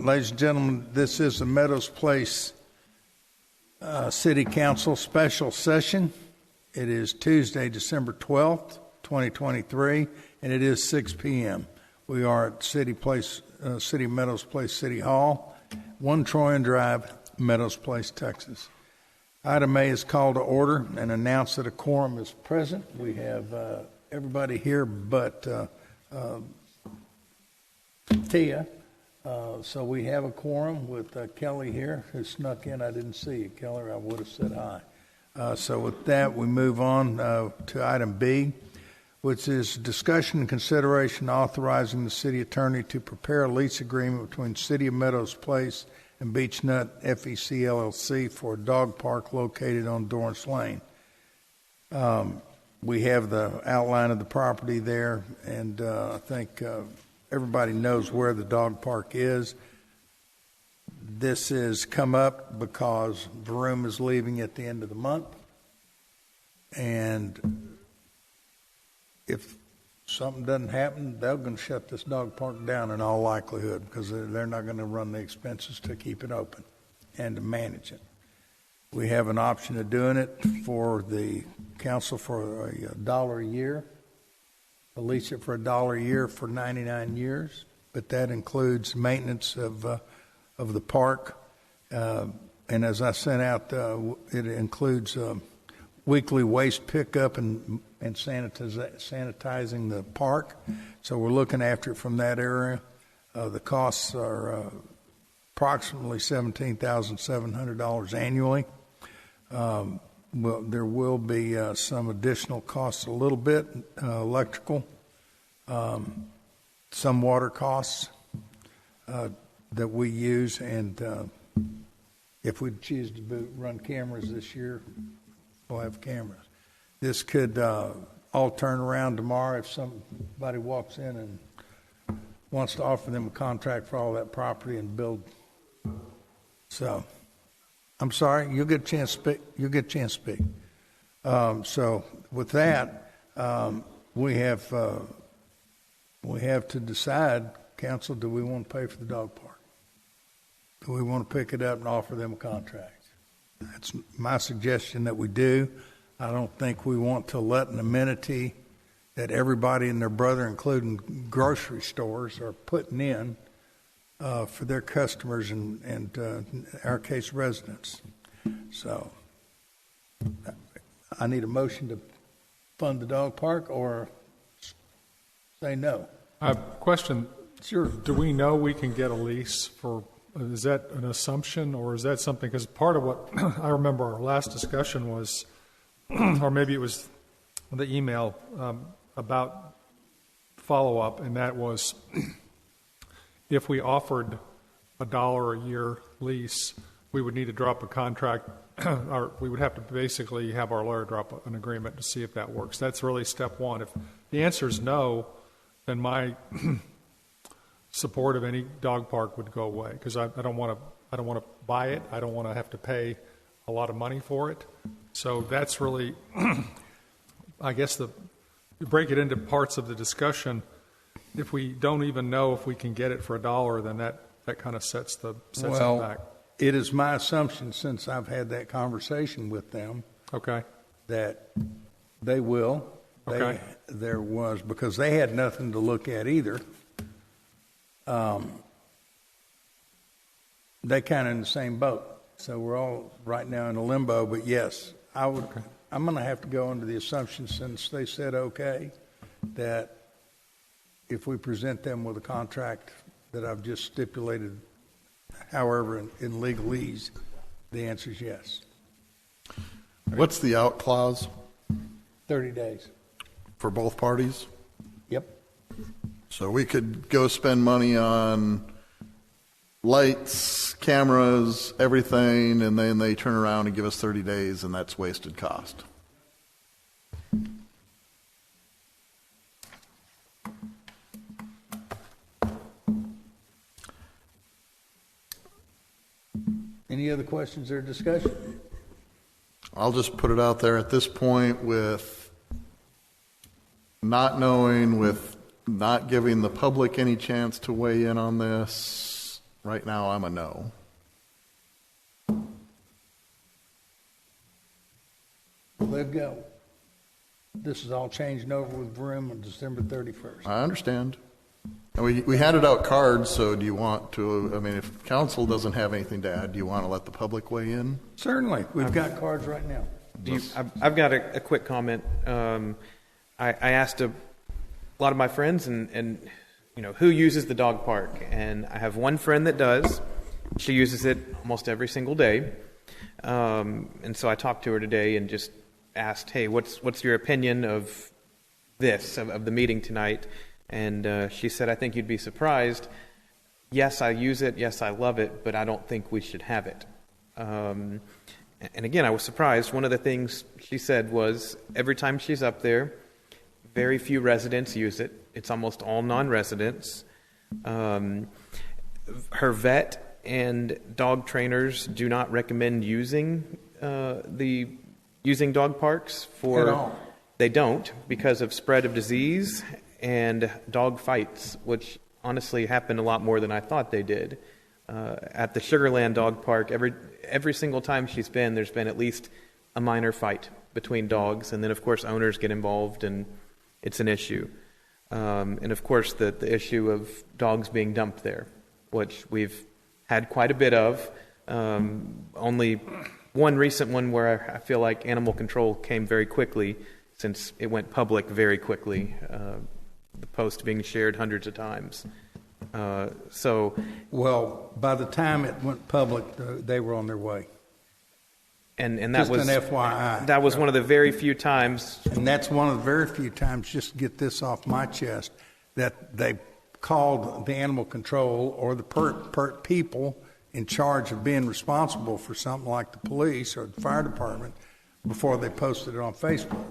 Ladies and gentlemen, this is the Meadows Place City Council special session. It is Tuesday, December 12th, 2023, and it is 6 p.m. We are at City Meadows Place City Hall, 1 Troyan Drive, Meadows Place, Texas. Item A is called to order and announce that a quorum is present. We have everybody here but Tia. So we have a quorum with Kelly here, who snuck in. I didn't see you, Kelly. I would have said hi. So with that, we move on to item B, which is discussion and consideration authorizing the city attorney to prepare a lease agreement between City of Meadows Place and Beach Nut FEC LLC for a dog park located on Dorrance Lane. We have the outline of the property there, and I think everybody knows where the dog park is. This has come up because Vroom is leaving at the end of the month, and if something doesn't happen, they're going to shut this dog park down in all likelihood, because they're not going to run the expenses to keep it open and to manage it. We have an option of doing it for the council for $1 a year. Lease it for $1 a year for 99 years, but that includes maintenance of the park, and as I sent out, it includes weekly waste pickup and sanitizing the park. So we're looking after it from that area. The costs are approximately $17,700 annually. Well, there will be some additional costs, a little bit, electrical, some water costs that we use, and if we choose to run cameras this year, we'll have cameras. This could all turn around tomorrow if somebody walks in and wants to offer them a contract for all that property and build. So, I'm sorry, you'll get a chance to speak. You'll get a chance to speak. So with that, we have to decide, council, do we want to pay for the dog park? Do we want to pick it up and offer them a contract? That's my suggestion that we do. I don't think we want to let an amenity that everybody and their brother, including grocery stores, are putting in for their customers and in our case, residents. So I need a motion to fund the dog park or say no. I have a question. Sure. Do we know we can get a lease for, is that an assumption, or is that something, because part of what I remember our last discussion was, or maybe it was the email about follow-up, and that was if we offered $1 a year lease, we would need to drop a contract, or we would have to basically have our lawyer drop an agreement to see if that works. That's really step one. If the answer is no, then my support of any dog park would go away, because I don't want to buy it. I don't want to have to pay a lot of money for it. So that's really, I guess, you break it into parts of the discussion. If we don't even know if we can get it for $1, then that kind of sets it back. It is my assumption, since I've had that conversation with them, okay, that they will. Okay. There was, because they had nothing to look at either. They kind of in the same boat. So we're all right now in a limbo. But yes, I'm going to have to go under the assumption, since they said okay, that if we present them with a contract that I've just stipulated, however, in legalese, the answer is yes. What's the out clause 30 days. for both parties? Yep. So we could go spend money on lights, cameras, everything, and then they turn around and give us 30 days, and that's wasted cost. Any other questions or discussion? I'll just put it out there at this point, with not knowing, with not giving the public any chance to weigh in on this, Right now, I'm a no. They've got, this is all changing over with Vroom on December 31st. I understand. And we handed out cards, so do you want to, I mean, if council doesn't have anything to add, do you want to let the public weigh in? Certainly, we've got cards right now. I've got a quick comment. I asked a lot of my friends and who uses the dog park, and I have one friend that does. She uses it almost every single day, and so I talked to her today and just asked, hey, what's your opinion of this, of the meeting tonight? And she said, I think you'd be surprised. Yes, I use it. Yes, I love it, but I don't think we should have it. And again, I was surprised. One of the things she said was every time she's up there, very few residents use it. It's almost all non-residents. Her vet and dog trainers do not recommend using dog parks for. At all. They don't, because of spread of disease and dog fights, which honestly happened a lot more than I thought they did. At the Sugarland Dog Park, every single time she's been, there's been at least a minor fight between dogs, and then of course owners get involved, and it's an issue. And of course the issue of dogs being dumped there, which we've had quite a bit of. Only one recent one where I feel like animal control came very quickly, since it went public very quickly. The post being shared hundreds of times. Well, by the time it went public, they were on their way. And that Just was an FYI. That was one of the very few times. And that's one of the very few times, just to get this off my chest, that they called the animal control or the PERT people in charge of being responsible for something like the police or the fire department before they posted it on Facebook.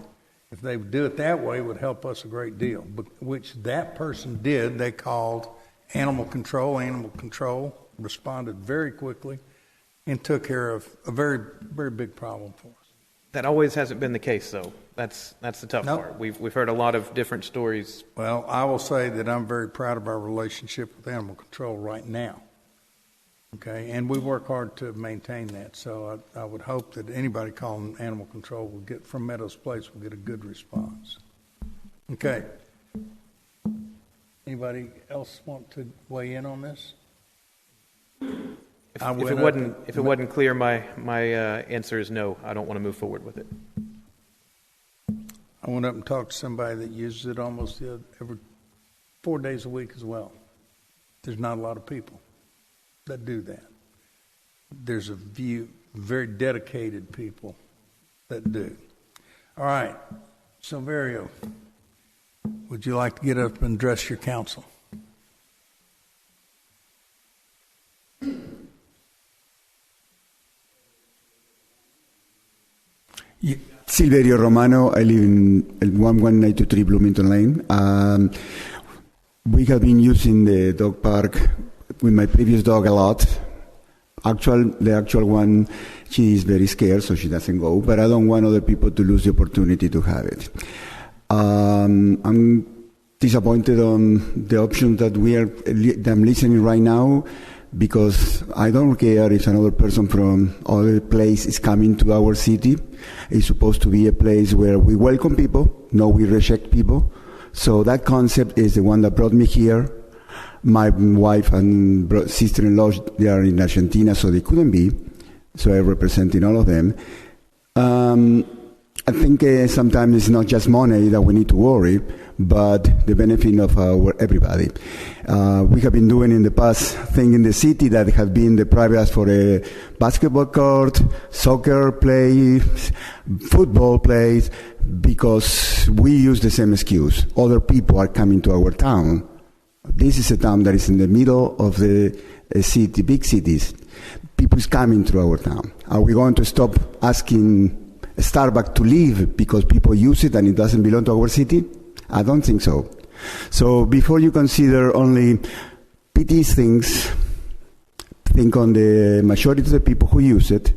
If they would do it that way, it would help us a great deal, which that person did. They called animal control. Animal control responded very quickly and took care of a very, very big problem for us. That always hasn't been the case, though. That's the tough part. We've heard a lot of different stories. Well, I will say that I'm very proud of our relationship with animal control right now. Okay, and we work hard to maintain that. So I would hope that anybody calling animal control will get from Meadows Place will get a good response. Okay. Anybody else want to weigh in on this? If it wasn't clear, my answer is no. I don't want to move forward with it. I went up and talked to somebody that uses it almost every 4 days a week as well. There's not a lot of people that do that. There's a few very dedicated people that do. All right, Silverio, would you like to get up and address your council? Silverio Romano, I live in 11923 Bloomington Lane. We have been using the dog park with my previous dog a lot. The actual one, she is very scared, so she doesn't go, but I don't want other people to lose the opportunity to have it. I'm disappointed on the option that I'm listening right now, because I don't care if another person from other place is coming to our city. It's supposed to be a place where we welcome people, no, we reject people. So that concept is the one that brought me here. My wife and sister-in-law, they are in Argentina, so they couldn't be. So I'm representing all of them. I think sometimes it's not just money that we need to worry, but the benefit of everybody. We have been doing in the past thing in the city that have been the private for a basketball court, soccer plays, football plays, because we use the same excuse. Other people are coming to our town. This is a town that is in the middle of the city, big cities. People is coming to our town. Are we going to stop asking Starbucks to leave because people use it and it doesn't belong to our city? I don't think so. So before you consider only petty things, think on the majority of the people who use it,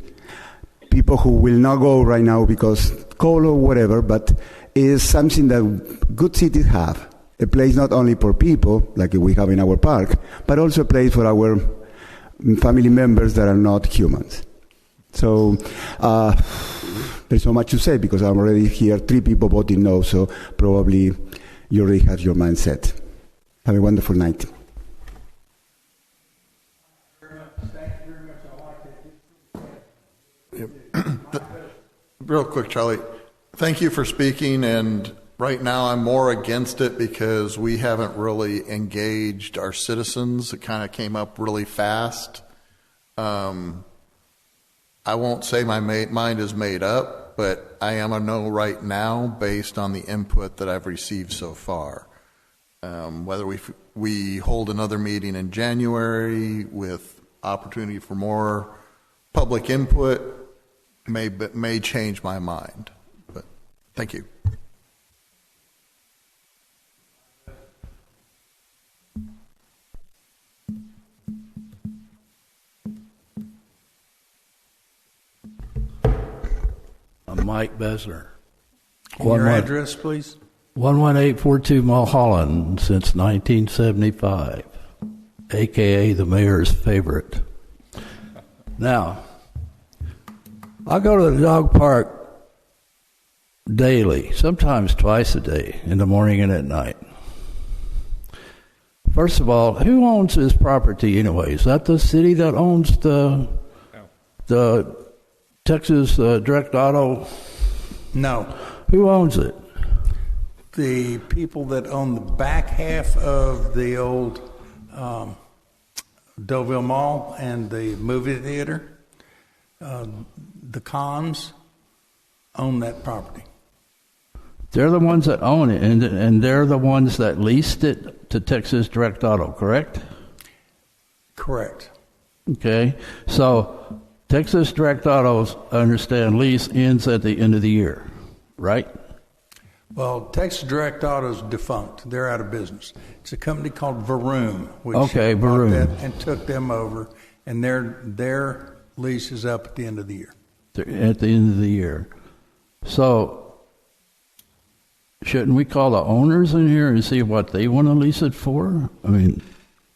people who will not go right now because cold or whatever, but it is something that good cities have. A place not only for people, like we have in our park, but also a place for our family members that are not humans. So there's so much to say because I'm already here, 3 people voting no, so probably you already have your mind set. Have a wonderful night. Real quick, Charlie, thank you for speaking, and right now I'm more against it because we haven't really engaged our citizens. It kind of came up really fast. I won't say my mind is made up, but I am a no right now based on the input that I've received so far. Whether we hold another meeting in January with opportunity for more public input may change my mind. But thank you. I'm Mike Besler. Your address, please? 11842 Mulholland since 1975, a.k.a. the mayor's favorite. Now, I go to the dog park daily, sometimes twice a day, in the morning and at night. First of all, who owns this property anyway? Is that the city that owns the Texas Direct Auto? No. Who owns it? The people that own the back half of the old Deauville Mall and the movie theater, the Cons own that property. They're the ones that own it, and they're the ones that leased it to Texas Direct Auto, correct? Correct. Okay, so Texas Direct Auto's, I understand, lease ends at the end of the year, right? Well, Texas Direct Auto's defunct. They're out of business. It's a company called Vroom, which Okay, bought Vroom. that and took them over, and their lease is up at the end of the year. At the end of the year. So, shouldn't we call the owners in here and see what they want to lease it for? I mean,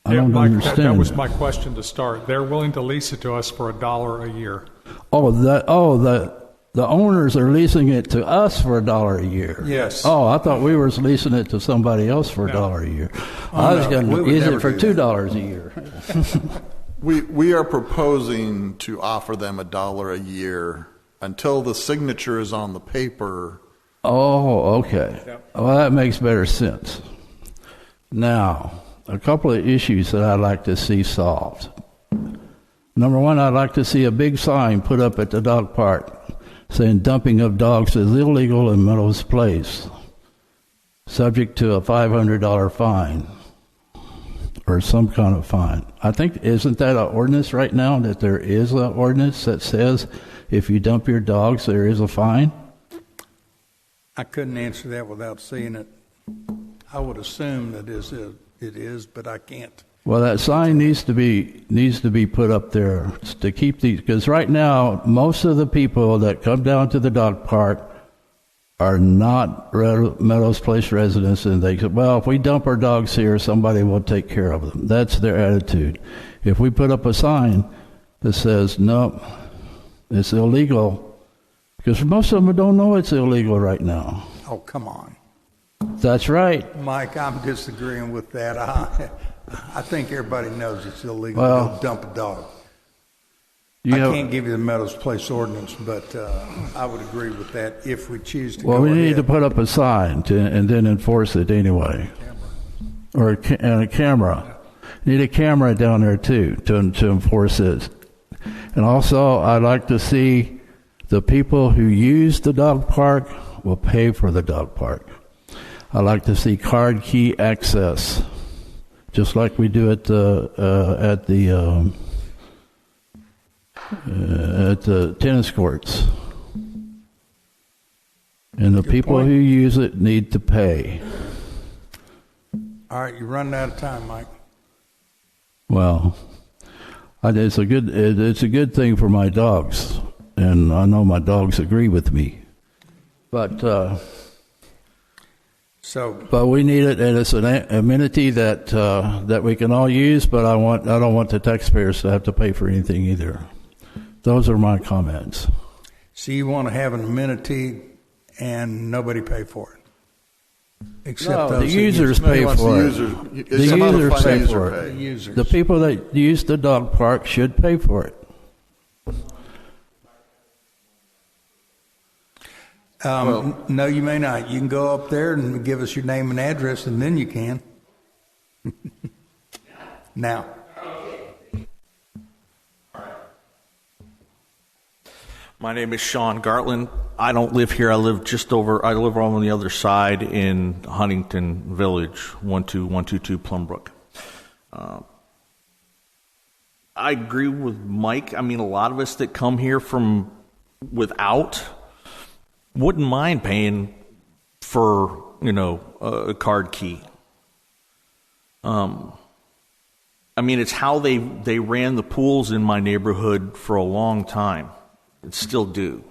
I don't Mike, understand. That was my question to start. They're willing to lease it to us for $1 a year. The owners are leasing it to us for $1 a year. Yes. Oh, I thought we were leasing it to somebody else for $1 a year. I was going to use it for $2 a year. We are proposing to offer them $1 a year until the signature is on the paper. Oh, okay. Yep. Well, that makes better sense. Now, a couple of issues that I'd like to see solved. Number one, I'd like to see a big sign put up at the dog park saying dumping of dogs is illegal in Meadows Place, subject to a $500 fine or some kind of fine. I think, isn't that an ordinance right now, that there is an ordinance that says if you dump your dogs, there is a fine? I couldn't answer that without seeing it. I would assume that it is, but I can't. Well, that sign needs to be put up there to keep these, because right now most of the people that come down to the dog park are not Meadows Place residents, and they say, well, if we dump our dogs here, somebody will take care of them. That's their attitude. If we put up a sign that says, no, it's illegal, because most of them don't know it's illegal right now. Oh, come on. That's right. Mike, I'm disagreeing with that. I think everybody knows it's illegal Well, to go dump a dog. You I know- can't give you the Meadows Place ordinance, but I would agree with that if we choose to Well, go we ahead. need to put up a sign and then enforce it anyway. Or a camera. Need a camera down there too to enforce it. And also, I'd like to see the people who use the dog park will pay for the dog park. I'd like to see card key access, just like we do at the tennis courts. And the people point. who use it need to pay. All right, you're running out of time, Mike. Well, it's a good thing for my dogs, and I know my dogs agree with me. But So, But we need it, and it's an amenity that that we can all use. But I don't want the taxpayers to have to pay for anything either. Those are my comments. so you want to have an amenity and nobody pay for it? Except No, those the that use users it. pay Wants for the it. user- The it's a users modified pay user for pay. it. The users. The people that use the dog park should pay for it. No, you may not. You can go up there and give us your name and address, and then you can. Now, My name is Sean Gartland. I don't live here. I live on the other side in Huntington Village, 12122 Plumbrook. I agree with Mike. I mean, a lot of us that come here from without wouldn't mind paying for, a card key. I mean, it's how they ran the pools in my neighborhood for a long time. It still do.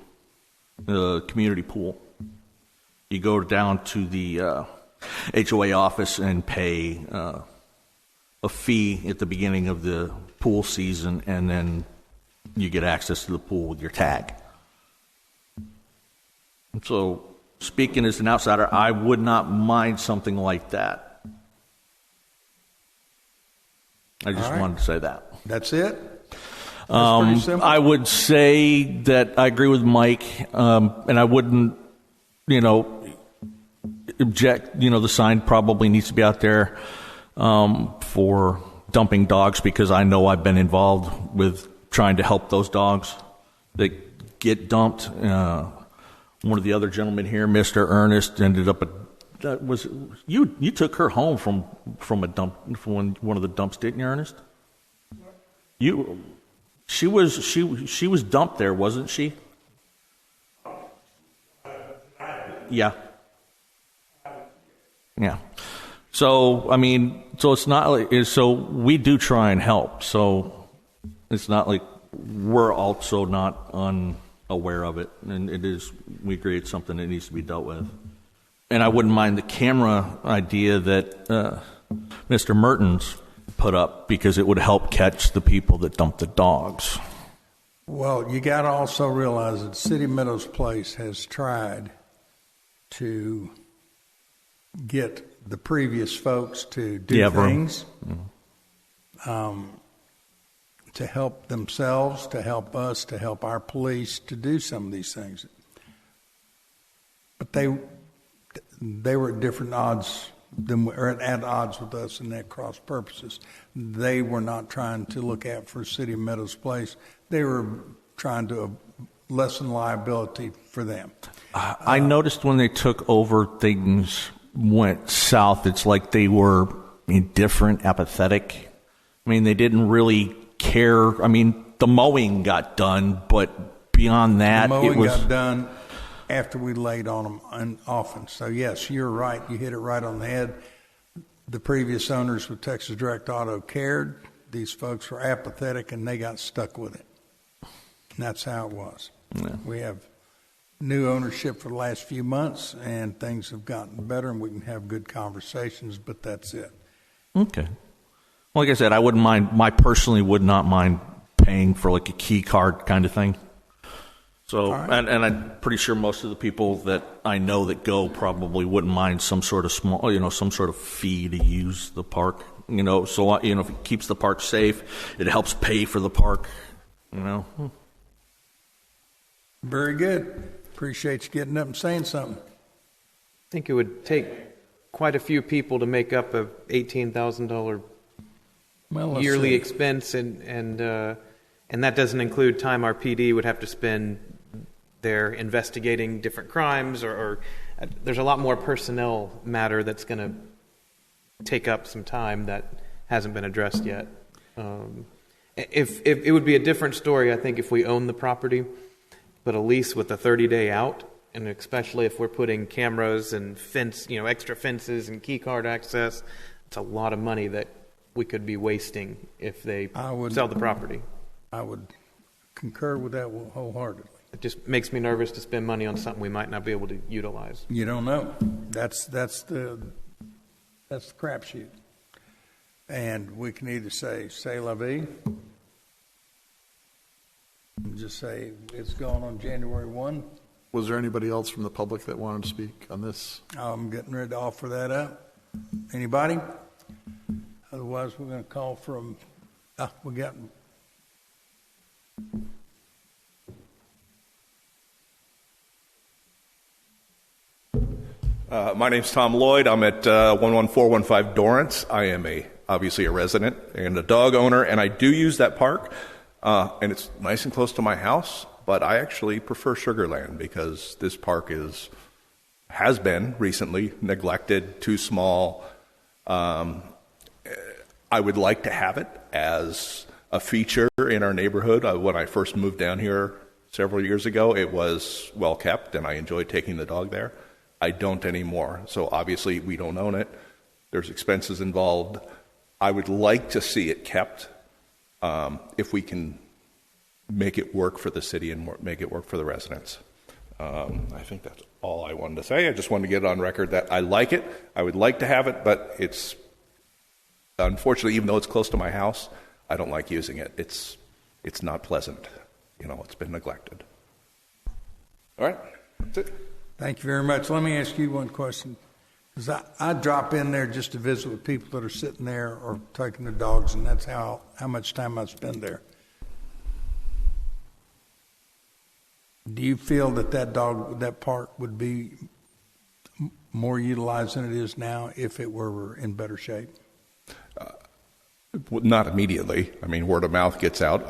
The community pool. You go down to the HOA office and pay a fee at the beginning of the pool season, and then you get access to the pool with your tag. So, speaking as an outsider, I would not mind something like that. I just All right. wanted to say that. that's it? That's pretty simple. I would say that I agree with Mike, and I wouldn't, object. The sign probably needs to be out there for dumping dogs, because I know I've been involved with trying to help those dogs that get dumped. One of the other gentlemen here, Mr. Ernest, ended up you took her home from a dump, from one of the dumps, didn't you, Ernest? She was dumped there, wasn't she? Yeah. Yeah. So, I mean, it's not like, so we do try and help. So it's not like we're also not unaware of it. And we agree it's something that needs to be dealt with. And I wouldn't mind the camera idea that Mr. Mertens put up, because it would help catch the people that dump the dogs. Well, you got to also realize that City Meadows Place has tried to get the previous folks to do things to help themselves, to help us, to help our police, to do some of these things. But they were at different odds or at odds with us, and at cross purposes. They were not trying to look out for City Meadows Place. They were trying to lessen liability for them. I noticed when they took over, things went south. It's like they were indifferent, apathetic. I mean, they didn't really care. I mean, the mowing got done, but beyond that, The mowing it was got done after we laid on them, and often. So yes, you're right. You hit it right on the head. The previous owners with Texas Direct Auto cared. These folks were apathetic, and they got stuck with it. And that's how it was. Yeah. We have new ownership for the last few months, and things have gotten better, and we can have good conversations, but that's it. okay. Like I said, I wouldn't mind. I personally would not mind paying for like a key card kind of thing. So, All right. and I'm pretty sure most of the people that I know that go probably wouldn't mind some sort of some sort of fee to use the park. So if it keeps the park safe, it helps pay for the park. Very good. Appreciate you getting up and saying something. I think it would take quite a few people to make up a $18,000 Well, let's yearly see. expense, and that doesn't include time our PD would have to spend there investigating different crimes, or there's a lot more personnel matter that's going to take up some time that hasn't been addressed yet. If it would be a different story, I think, if we own the property, but a lease with a 30-day out, and especially if we're putting cameras and extra fences and key card access, it's a lot of money that we could be wasting if they sell the property. I would concur with that wholeheartedly. It just makes me nervous to spend money on something we might not be able to utilize. You don't know. That's the crapshoot. And we can either say "c'est la vie," and just say it's gone on January 1. Was there anybody else from the public that wanted to speak on this? I'm getting ready to offer that up. Anybody? Otherwise, we're going to call from. We got. My name's Tom Lloyd. I'm at 11415 Dorrance. I am obviously a resident and a dog owner, and I do use that park, and it's nice and close to my house, but I actually prefer Sugarland because this park has been recently neglected, too small. I would like to have it as a feature in our neighborhood. When I first moved down here several years ago, it was well kept, and I enjoyed taking the dog there. I don't anymore. So obviously we don't own it. There's expenses involved. I would like to see it kept if we can make it work for the city and make it work for the residents. I think that's all I wanted to say. I just wanted to get it on record that I like it. I would like to have it, but it's unfortunately, even though it's close to my house, I don't like using it. It's not pleasant. It's been neglected. All right, that's it. Thank you very much. Let me ask you one question. Because I drop in there just to visit with people that are sitting there or taking their dogs, and that's how much time I spend there. Do you feel that park would be more utilized than it is now if it were in better shape? Not immediately. I mean, word of mouth gets out.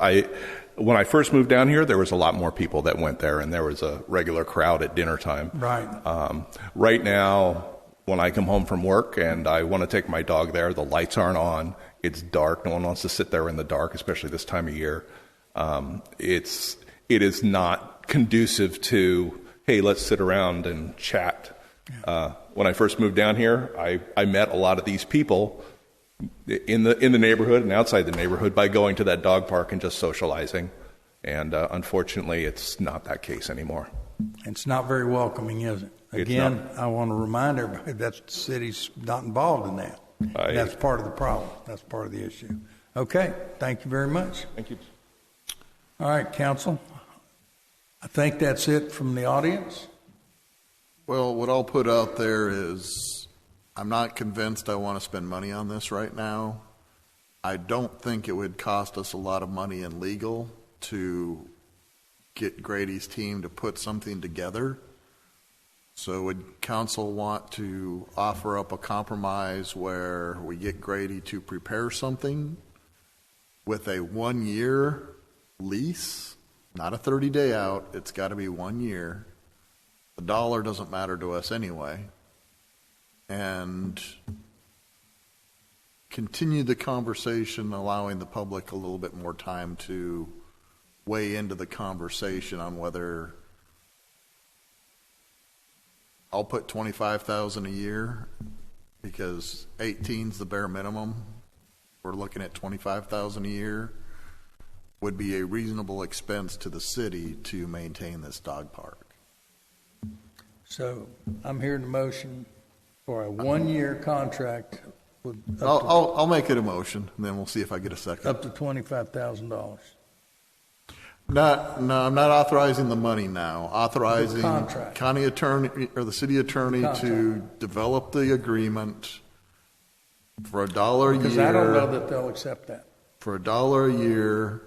When I first moved down here, there was a lot more people that went there, and there was a regular crowd at dinner time. Right. Right now, when I come home from work and I want to take my dog there, the lights aren't on. It's dark. No one wants to sit there in the dark, especially this time of year. It is not conducive to, hey, let's sit around and chat. Yeah. When I first moved down here, I met a lot of these people in the neighborhood and outside the neighborhood by going to that dog park and just socializing. And unfortunately, it's not that case anymore. It's not very welcoming, is it? Again, I want to remind everybody that the city's not involved in that. That's part of the problem. That's part of the issue. Okay. Thank you very much. Thank you. All right, council. I think that's it from the audience. Well, what I'll put out there is I'm not convinced I want to spend money on this right now. I don't think it would cost us a lot of money in legal to get Grady's team to put something together. So would council want to offer up a compromise where we get Grady to prepare something with a 1-year lease, not a 30-day out, it's got to be 1 year. The dollar doesn't matter to us anyway. And continue the conversation, allowing the public a little bit more time to weigh into the conversation on whether I'll put $25,000 a year because 18's the bare minimum. We're looking at $25,000 a year would be a reasonable expense to the city to maintain this dog park. So I'm hearing a motion for a 1-year contract with I'll make it a motion, and then we'll see if I get a second. up to $25,000. No, I'm not authorizing the money now. Authorizing The contract. county attorney or the city attorney to develop the agreement for $1 a year. Because I don't know that they'll accept that. For $1 a year,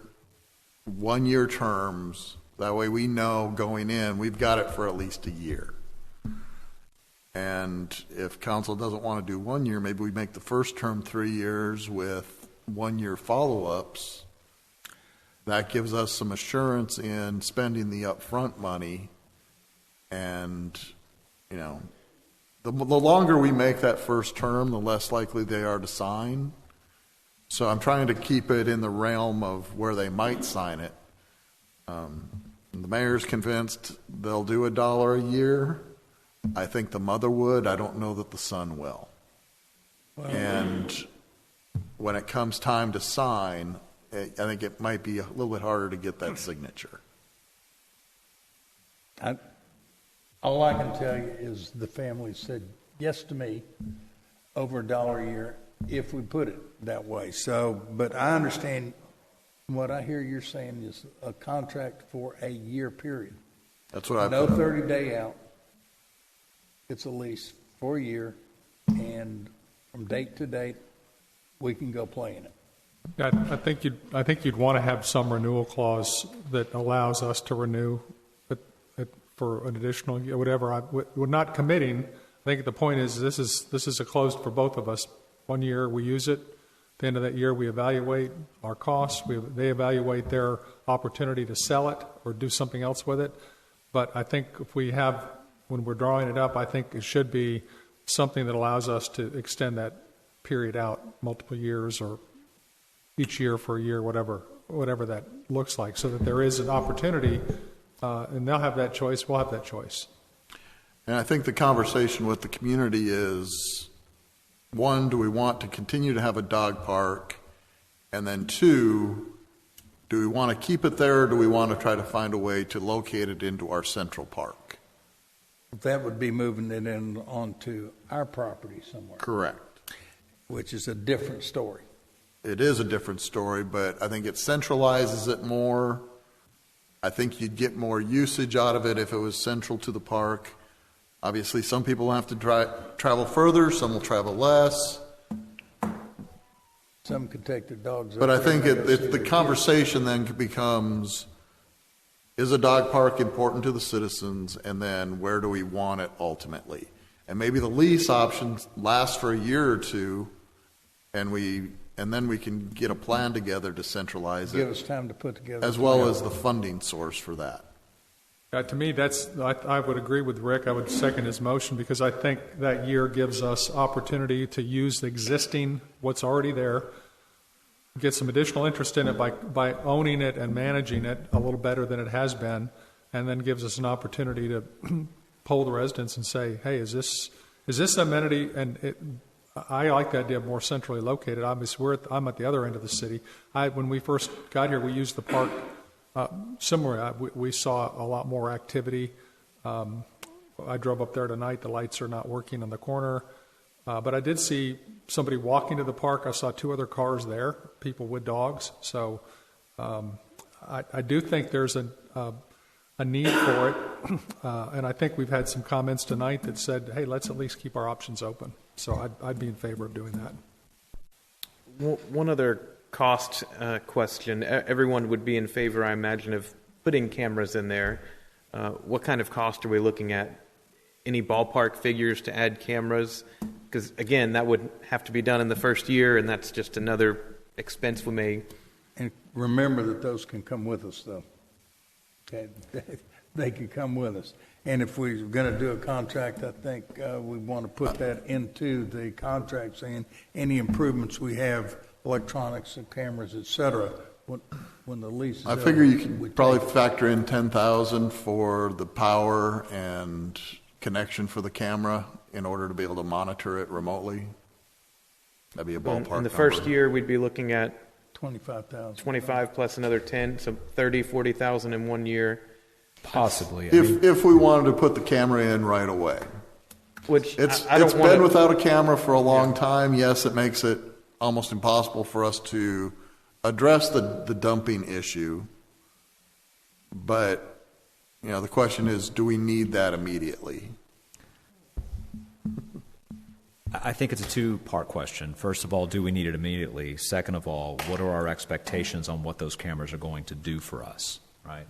1-year terms. That way we know going in, we've got it for at least a year. And if council doesn't want to do 1 year, maybe we make the first term 3 years with 1-year follow-ups. That gives us some assurance in spending the upfront money. And, the longer we make that first term, the less likely they are to sign. So I'm trying to keep it in the realm of where they might sign it. The mayor's convinced they'll do $1 a year. I think the mother would. I don't know that the son will. And when it comes time to sign, I think it might be a little bit harder to get that signature. All I can tell you is the family said yes to me over $1 a year if we put it that way. So, but I understand what I hear you're saying is a contract for a year period. That's what I No put. 30-day out. It's a lease for a year, and from date to date, we can go play in it. I think you'd want to have some renewal clause that allows us to renew it for an additional year, whatever. We're not committing. I think the point is this is a closed for both of us. 1 year we use it. At the end of that year we evaluate our costs. They evaluate their opportunity to sell it or do something else with it. But I think if we have, when we're drawing it up, I think it should be something that allows us to extend that period out multiple years or each year for a year, whatever that looks like, so that there is an opportunity, and they'll have that choice, we'll have that choice. And I think the conversation with the community is, one, do we want to continue to have a dog park? And then two, do we want to keep it there, or do we want to try to find a way to locate it into our central park? That would be moving it in onto our property somewhere, Correct. which is a different story. It is a different story, but I think it centralizes it more. I think you'd get more usage out of it if it was central to the park. Obviously, some people have to travel further, some will travel less. Some could take their dogs. But I up there think and go see the their conversation then becomes, is a dog park important to the citizens, and then where do we want it ultimately? And maybe the lease option lasts for a year or two, and then we can get a plan together to centralize Give it, us time to put together. as well as the funding source for that. To me, I would agree with Rick. I would second his motion because I think that year gives us opportunity to use the existing, what's already there, get some additional interest in it by owning it and managing it a little better than it has been, and then gives us an opportunity to poll the residents and say, hey, is this amenity? And I like the idea of more centrally located. Obviously, I'm at the other end of the city. When we first got here, we used the park. Similar, we saw a lot more activity. I drove up there tonight. The lights are not working on the corner. But I did see somebody walking to the park. I saw 2 other cars there, people with dogs. So I do think there's a need for it. And I think we've had some comments tonight that said, hey, let's at least keep our options open. So I'd be in favor of doing that. One other cost question. Everyone would be in favor, I imagine, of putting cameras in there. What kind of cost are we looking at? Any ballpark figures to add cameras? Because, again, that would have to be done in the first year, and that's just another expense we may... And remember that those can come with us, though. Okay, they can come with us. And if we're going to do a contract, I think we want to put that into the contract, saying any improvements we have, electronics and cameras, et cetera, when the lease is I over, figure you we could probably take- factor in $10,000 for the power and connection for the camera in order to be able to monitor it remotely. That'd be a ballpark In the first number. year, we'd be looking at 25,000. 25 plus another 10, so 30, 40,000 in 1 year. Possibly. If we wanted to put the camera in right away. Which It's I don't want been to... without a camera for a long time. Yes, it makes it almost impossible for us to address the dumping issue. But, the question is, do we need that immediately? I think it's a two-part question. First of all, do we need it immediately? Second of all, what are our expectations on what those cameras are going to do for us, right?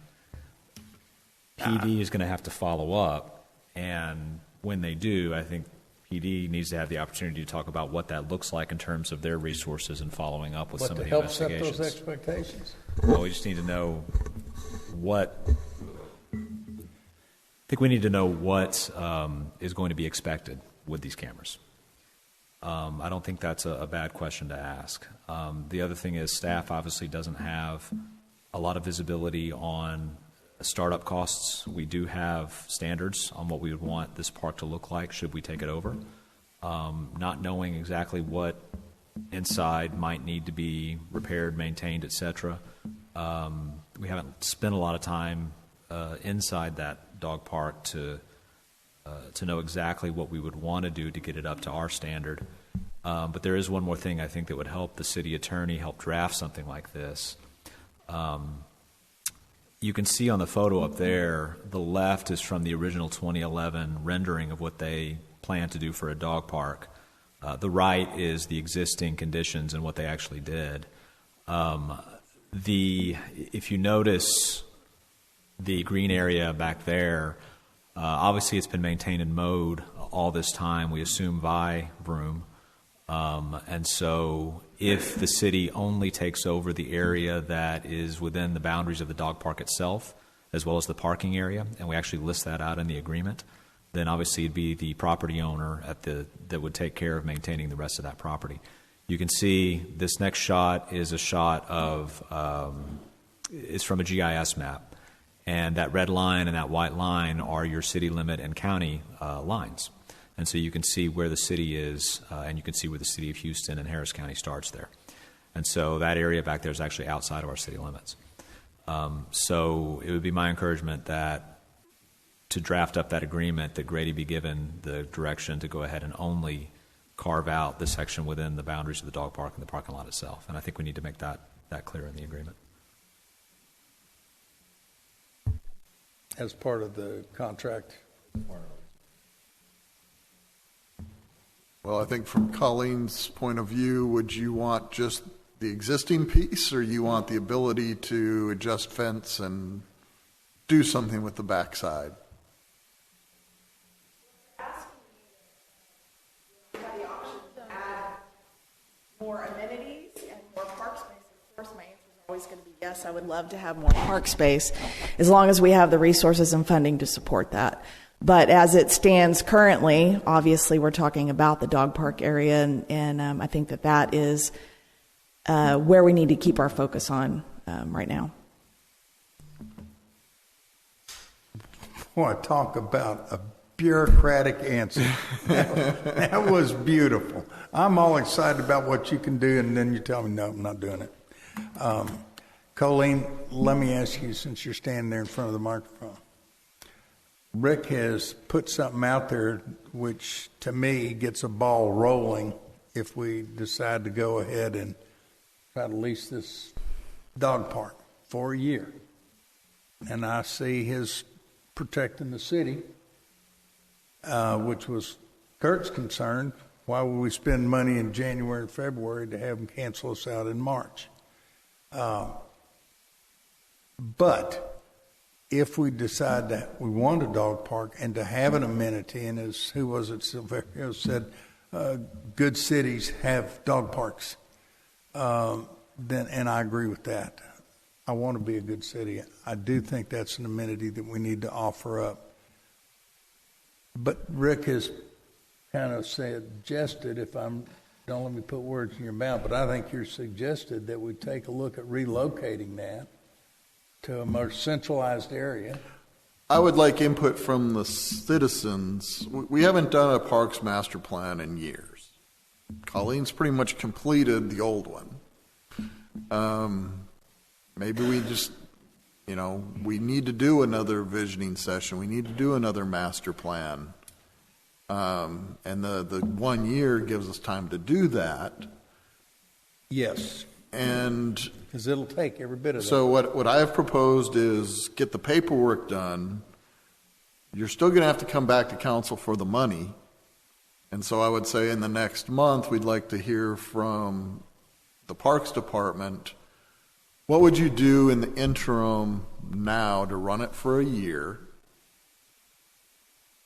PD is going to have to follow up, and when they do, I think PD needs to have the opportunity to talk about what that looks like in terms of their resources and following up with But some to of the help set investigations. those expectations. Well, we just need to know what. I think we need to know what is going to be expected with these cameras. I don't think that's a bad question to ask. The other thing is staff obviously doesn't have a lot of visibility on startup costs. We do have standards on what we would want this park to look like should we take it over. Not knowing exactly what inside might need to be repaired, maintained, etc. We haven't spent a lot of time inside dog park to know exactly what we would want to do to get it up to our standard. But there is one more thing I think that would help the city attorney help draft something like this. You can see on the photo up there, the left is from the original 2011 rendering of what they plan to do for a dog park. The right is the existing conditions and what they actually did. If you notice the green area back there, obviously it's been maintained and mowed all this time. We assume by Vroom. And so if the city only takes over the area that is within the boundaries of the dog park itself, as well as the parking area, and we actually list that out in the agreement, then obviously it'd be the property owner that would take care of maintaining the rest of that property. You can see this next shot is a shot of, it's from a GIS map. And that red line and that white line are your city limit and county lines. And so you can see where the city is, and you can see where the city of Houston and Harris County starts there. And so that area back there is actually outside of our city limits. So it would be my encouragement that to draft up that agreement, that Grady be given the direction to go ahead and only carve out the section within the boundaries of the dog park and the parking lot itself. And I think we need to make that clear in the agreement. As part of the contract. Well, I think from Colleen's point of view, would you want just the existing piece, or you want the ability to adjust fence and do something with the backside? More amenities and more park space. Of course, my answer is always going to be yes. I would love to have more park space, as long as we have the resources and funding to support that. But as it stands currently, obviously, we're talking about the dog park area, and I think that is where we need to keep our focus on right now. Boy, talk about a bureaucratic answer. That was beautiful. I'm all excited about what you can do, and then you tell me, no, I'm not doing it. Colleen, let me ask you, since you're standing there in front of the microphone. Rick has put something out there which, to me, gets a ball rolling if we decide to go ahead and try to lease this dog park for a year. And I see his protecting the city, which was Kurt's concern. Why would we spend money in January and February to have them cancel us out in March? But if we decide that we want a dog park and to have an amenity, and as who was it, Silverio said, good cities have dog parks, then, and I agree with that. I want to be a good city. I do think that's an amenity that we need to offer up. But Rick has kind of suggested, don't let me put words in your mouth, but I think you're suggested that we take a look at relocating that to a more centralized area. I would like input from the citizens. We haven't done a parks master plan in years. Colleen's pretty much completed the old one. Maybe we just, we need to do another visioning session. We need to do another master plan. And the 1 year gives us time to do that. Yes. And because it'll take every bit of that. So what I have proposed is get the paperwork done. You're still going to have to come back to council for the money. And so I would say in the next month, we'd like to hear from the Parks Department. What would you do in the interim now to run it for a year?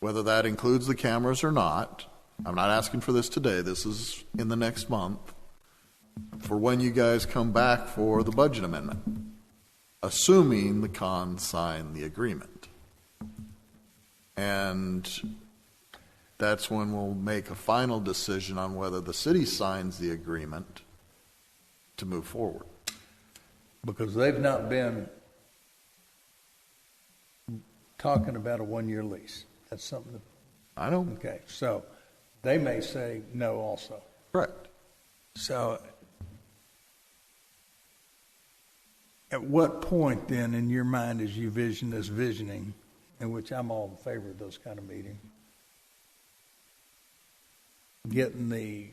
Whether that includes the cameras or not. I'm not asking for this today. This is in the next month. For when you guys come back for the budget amendment, assuming the cons sign the agreement. And that's when we'll make a final decision on whether the city signs the agreement to move forward. Because they've not been talking about a 1 year lease. That's something that, I know. Okay, so they may say no also. Correct. So at what point then in your mind as you vision this visioning, in which I'm all in favor of those kind of meetings, getting the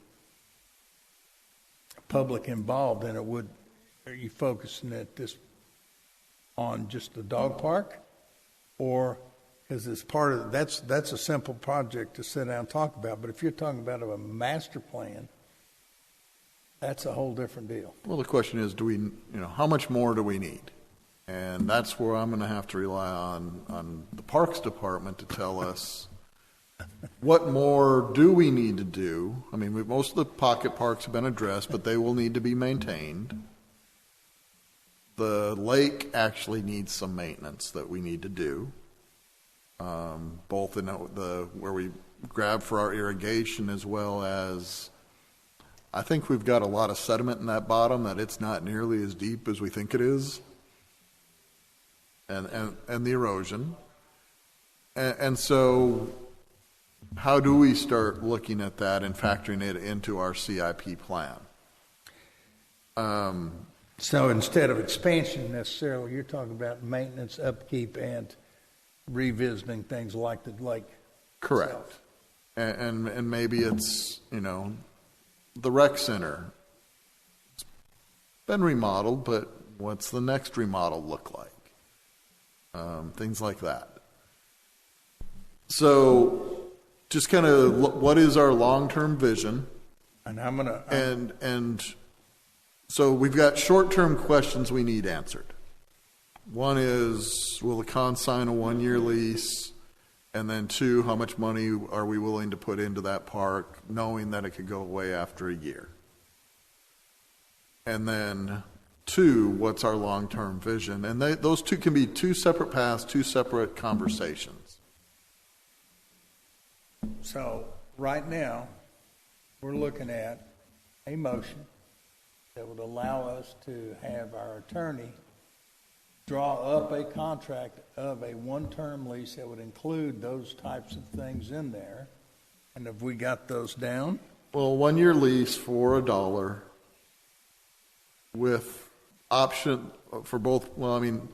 public involved in it, are you focusing on just the dog park? Or, because it's part of, that's a simple project to sit down and talk about, but if you're talking about a master plan, that's a whole different deal. Well, the question is, how much more do we need? And that's where I'm going to have to rely on the Parks Department to tell us what more do we need to do. I mean, most of the pocket parks have been addressed, but they will need to be maintained. The lake actually needs some maintenance that we need to do, both in where we grab for our irrigation, as well as I think we've got a lot of sediment in that bottom that it's not nearly as deep as we think it is, and the erosion, and so how do we start looking at that and factoring it into our CIP plan? So instead of expansion necessarily, you're talking about maintenance, upkeep, and revisiting things like the lake. Correct. itself. And maybe it's, the rec center. It's been remodeled, but what's the next remodel look like? Things like that. So just kind of what is our long-term vision? And I'm gonna and so we've got short-term questions we need answered. One is, will the con sign a 1-year lease? And then 2, how much money are we willing to put into that park, knowing that it could go away after a year? And then 2, what's our long-term vision? And those two can be 2 separate paths, 2 separate conversations. So right now, we're looking at a motion that would allow us to have our attorney draw up a contract of a 1-term lease that would include those types of things in there. And have we got those down? Well, 1-year lease for $1 with option for both. Well, I mean,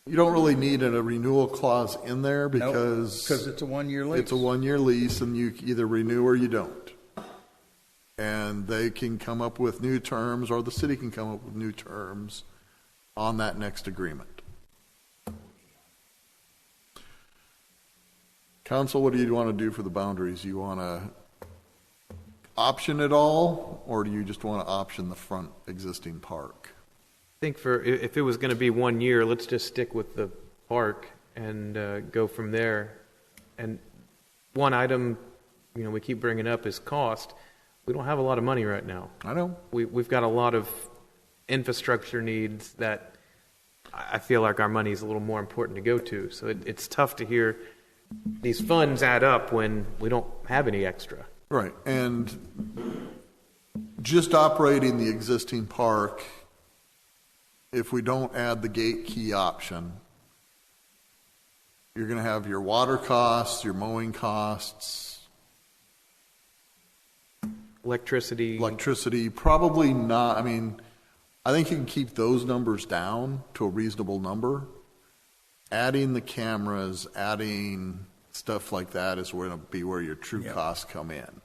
you don't really need a renewal clause in there because it's a 1-year lease. It's a 1-year lease, and you either renew or you don't. And they can come up with new terms, or the city can come up with new terms on that next agreement. Council, what do you want to do for the boundaries? You want to option it all, or do you just want to option the front existing park? I think if it was going to be 1 year, let's just stick with the park and go from there. And one item, we keep bringing up is cost. We don't have a lot of money right now. I know. We've got a lot of infrastructure needs that I feel like our money is a little more important to go to. So it's tough to hear these funds add up when we don't have any extra. Right. And just operating the existing park, if we don't add the gate key option, you're going to have your water costs, your mowing costs, electricity, probably not. I mean, I think you can keep those numbers down to a reasonable number. Adding the cameras, adding stuff like that is going to be where your true costs come in.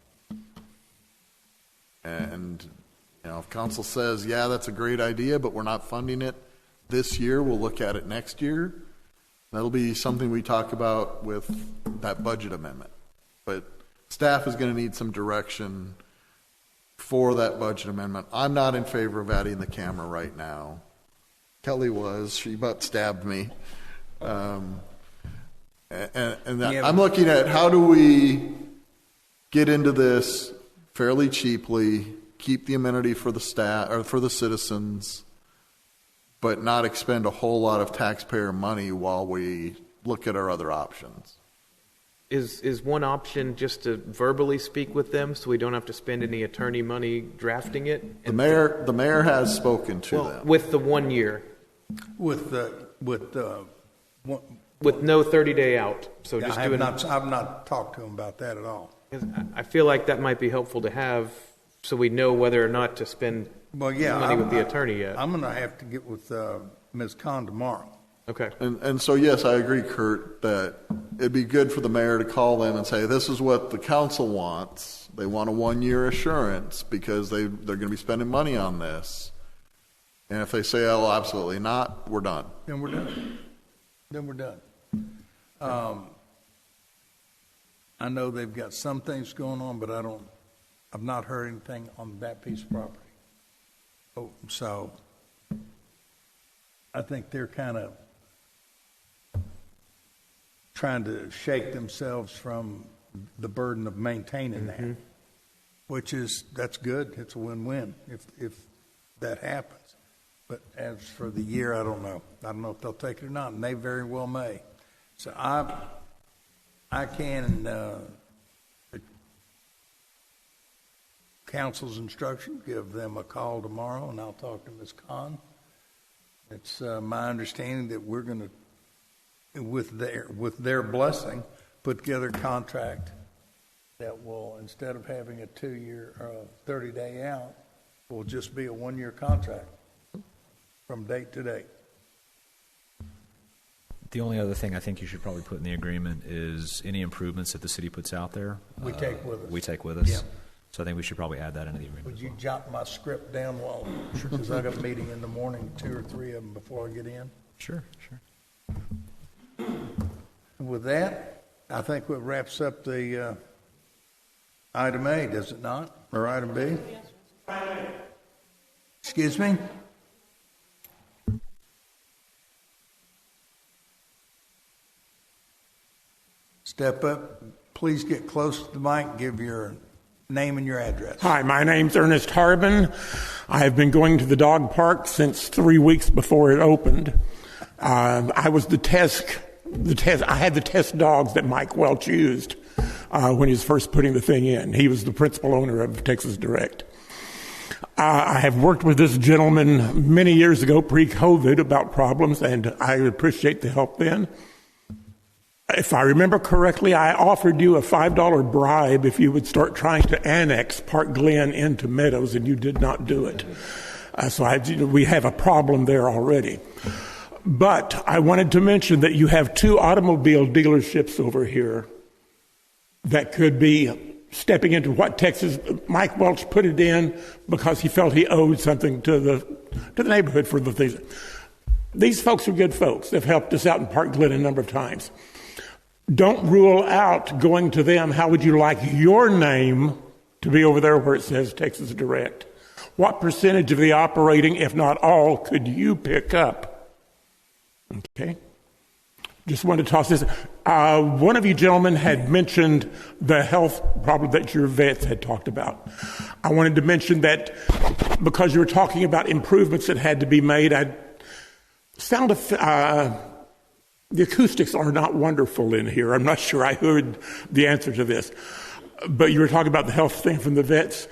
And, if council says, yeah, that's a great idea, but we're not funding it this year, we'll look at it next year. That'll be something we talk about with that budget amendment. But staff is going to need some direction for that budget amendment. I'm not in favor of adding the camera right now. Kelly was. She about stabbed me. I'm looking at how do we get into this fairly cheaply, keep the amenity for the staff or for the citizens, but not expend a whole lot of taxpayer money while we look at our other options. Is one option just to verbally speak with them so we don't have to spend any attorney money drafting it? The mayor has spoken to them. With the 1 year. With no 30-day out. So Yeah, just I've doing. not talked to him about that at all. I feel like that might be helpful to have, so we know whether or not to spend money with the attorney yet. I'm going to have to get with Ms. Khan tomorrow Okay. And so, yes, I agree, Kurt, that it'd be good for the mayor to call them and say, this is what the council wants. They want a 1-year assurance because they're going to be spending money on this. And if they say, oh, absolutely not, we're done. Then we're done. Then we're done. I know they've got some things going on, but I've not heard anything on that piece of property. Oh, so I think they're kind of trying to shake themselves from the burden of maintaining that, that's good. It's a win-win if that happens. But as for the year, I don't know. I don't know if they'll take it or not, and they very well may. So I can, council's instruction, give them a call tomorrow, and I'll talk to Ms. Khan. It's my understanding that we're going to, with their blessing, put together a contract that will, instead of having a 2-year or 30-day out, will just be a 1-year contract from date to date. The only other thing I think you should probably put in the agreement is any improvements that the city puts out there. We take with us. We take with us. Yeah. So I think we should probably add that into the agreement. Would you jot my script down while, because I got a meeting in the morning, 2 or 3 of them before I get in? Sure. With that, I think what wraps up the item A, does it not? Or item B? Excuse me? Step up. Please get close to the mic. Give your name and your address. Hi, my name's Ernest Harbin. I've been going to the dog park since 3 weeks before it opened. I was the test. I had the test dogs that Mike Welch used when he was first putting the thing in. He was the principal owner of Texas Direct. I have worked with this gentleman many years ago, pre-COVID, about problems, and I appreciate the help then. If I remember correctly, I offered you a $5 bribe if you would start trying to annex Park Glen into Meadows, and you did not do it. We have a problem there already. But I wanted to mention that you have 2 automobile dealerships over here that could be stepping into what Texas, Mike Welch put it in because he felt he owed something to the neighborhood for the things. These folks are good folks. They've helped us out in Park Glen a number of times. Don't rule out going to them. How would you like your name to be over there where it says Texas Direct? What percentage of the operating, if not all, could you pick up? Okay. Just wanted to toss this. One of you gentlemen had mentioned the health problem that your vets had talked about. I wanted to mention that because you were talking about improvements that had to be made, the acoustics are not wonderful in here. I'm not sure I heard the answer to this. But you were talking about the health thing from the vets.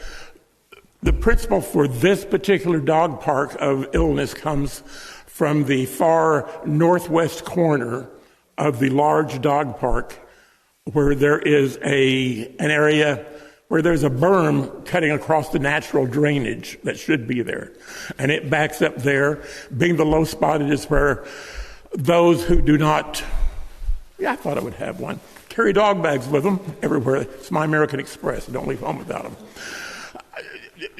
The principle for this particular dog park of illness comes from the far northwest corner of the large dog park, where there is an area where there's a berm cutting across the natural drainage that should be there. And it backs up there. Being the low spot, it is where those who do not, I thought I would have one, carry dog bags with them everywhere. It's my American Express. Don't leave home without them.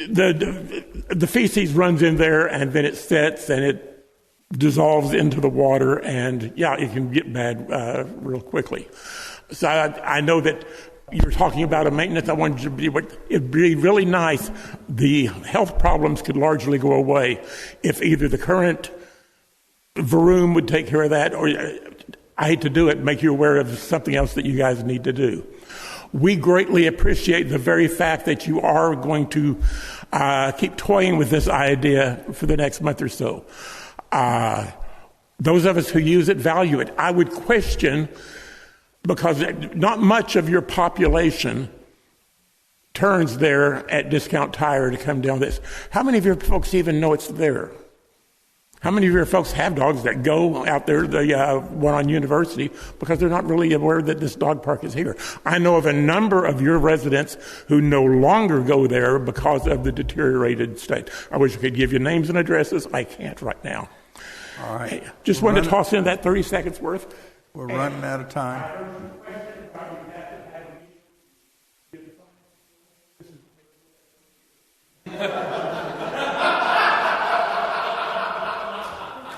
The feces runs in there, and then it sets, and it dissolves into the water, and it can get bad real quickly. So I know that you're talking about a maintenance. I wanted to it'd be really nice. The health problems could largely go away if either the current Vroom would take care of that, or I hate to do it, make you aware of something else that you guys need to do. We greatly appreciate the very fact that you are going to keep toying with this idea for the next month or so. Those of us who use it value it. I would question, because not much of your population turns there at Discount Tire to come down this. How many of your folks even know it's there? How many of your folks have dogs that go out there, the one on University, because they're not really aware that this dog park is here? I know of a number of your residents who no longer go there because of the deteriorated state. I wish I could give you names and addresses. I can't right now. All right. Just wanted to toss in that 30 seconds worth. We're running out of time.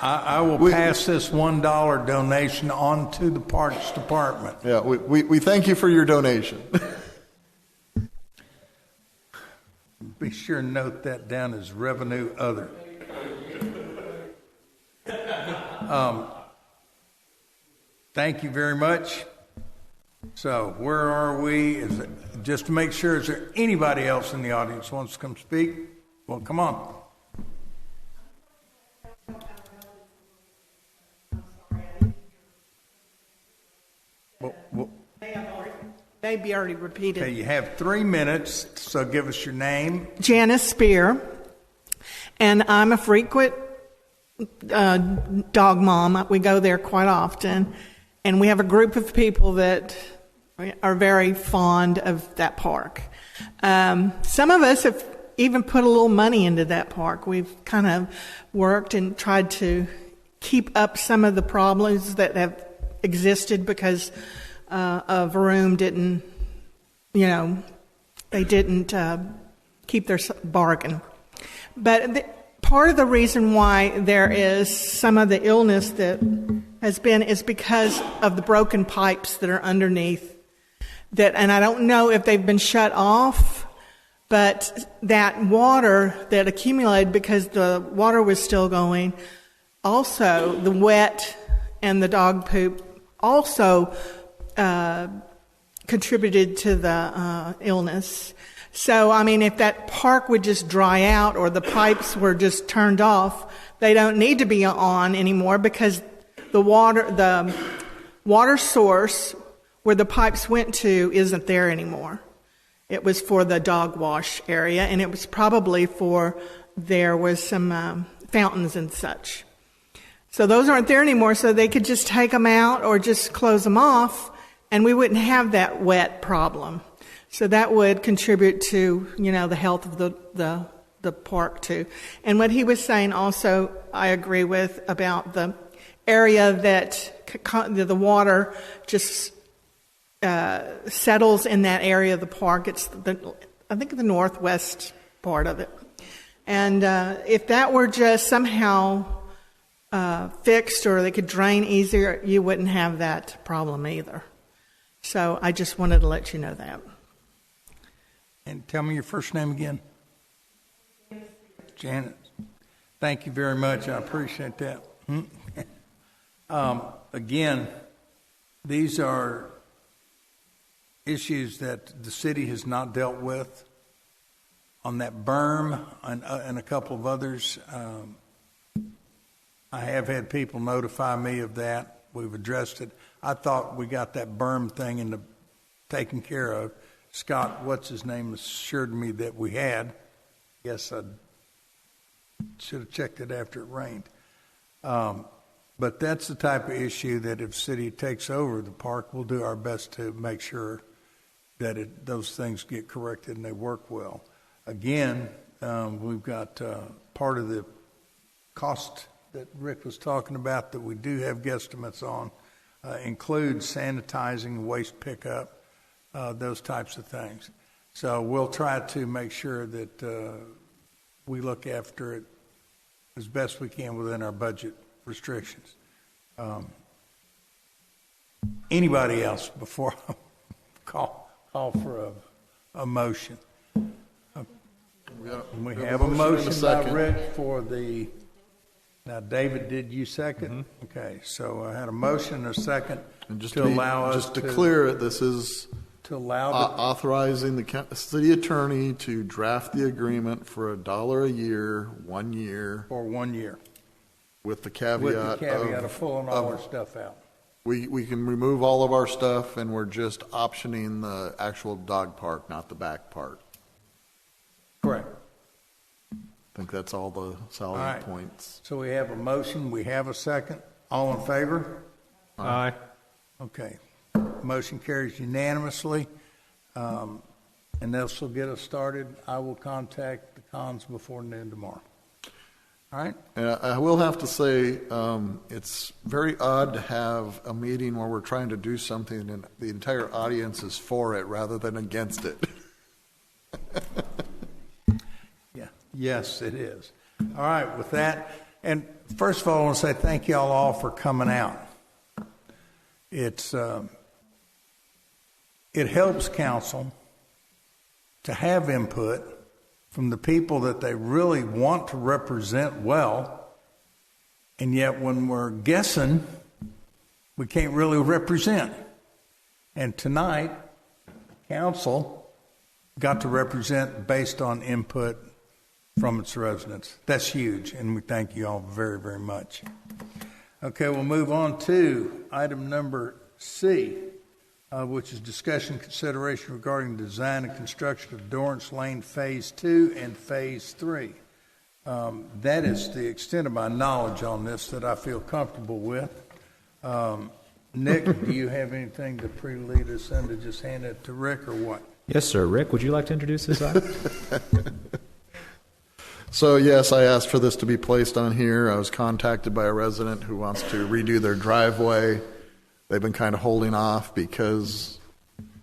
I will pass this $1 donation on to the Parks Department. Yeah, we thank you for your donation. Be sure and note that down as revenue other. Thank you very much. So where are we? Is it, just to make sure, is there anybody else in the audience who wants to come speak? Well, come on. Maybe already repeated. Okay, you have 3 minutes, so give us your name. Janice Spear, and I'm a frequent dog mom. We go there quite often, and we have a group of people that are very fond of that park. Some of us have even put a little money into that park. We've kind of worked and tried to keep up some of the problems that have existed because Vroom didn't, they didn't keep their bargain. But part of the reason why there is some of the illness that has been is because of the broken pipes that are underneath. And I don't know if they've been shut off, but that water that accumulated because the water was still going, also the wet and the dog poop also contributed to the illness. So, I mean, if that park would just dry out or the pipes were just turned off, they don't need to be on anymore because the water source where the pipes went to isn't there anymore. It was for the dog wash area, and it was probably there was some fountains and such. So those aren't there anymore, so they could just take them out or just close them off, and we wouldn't have that wet problem. So that would contribute to, the health of the park too. And what he was saying also, I agree with about the area that the water just settles in that area of the park. It's I think the northwest part of it. And if that were just somehow fixed or they could drain easier, you wouldn't have that problem either. So I just wanted to let you know that. And tell me your first name again. Janet. Thank you very much. I appreciate that. Again, these are issues that the city has not dealt with. On that berm and a couple of others, I have had people notify me of that. We've addressed it. I thought we got that berm thing taken care of. Scott, what's his name, assured me that we had. Yes, I should have checked it after it rained. But that's the type of issue that if the city takes over the park, we'll do our best to make sure that those things get corrected and they work well. Again, we've got part of the cost that Rick was talking about that we do have guesstimates on includes sanitizing, waste pickup, those types of things. So we'll try to make sure that we look after it as best we can within our budget restrictions. Anybody else before I call for a motion? We have a motion by Rick for the... Now, David, did you second? Mm-hmm. Okay, so I had a motion and a second to allow us to clear it, this is to allow authorizing the city attorney to draft the agreement for $1 a year, 1 year. For 1 year. With the caveat of pulling all our stuff out. We can remove all of our stuff, and we're just optioning the actual dog park, not the back part. Correct. I think that's all the salient points. So we have a motion. We have a second. All in favor? Aye. Okay. Motion carries unanimously. And this will get us started. I will contact the cons before noon tomorrow. All right. And I will have to say, it's very odd to have a meeting where we're trying to do something and the entire audience is for it rather than against it. Yeah. Yes, it is. All right. With that, and first of all, I want to say thank you all for coming out. It's it helps council to have input from the people that they really want to represent well, and yet when we're guessing, we can't really represent. And tonight, council got to represent based on input from its residents. That's huge, and we thank you all very, very much. Okay, we'll move on to item number C, which is discussion consideration regarding design and construction of Dorrance Lane Phase 2 and Phase 3. That is the extent of my knowledge on this that I feel comfortable with. Nick, do you have anything to pre-lead us in to just hand it to Rick or what? Yes, sir. Rick, would you like to introduce this item? So yes, I asked for this to be placed on here. I was contacted by a resident who wants to redo their driveway. They've been kind of holding off because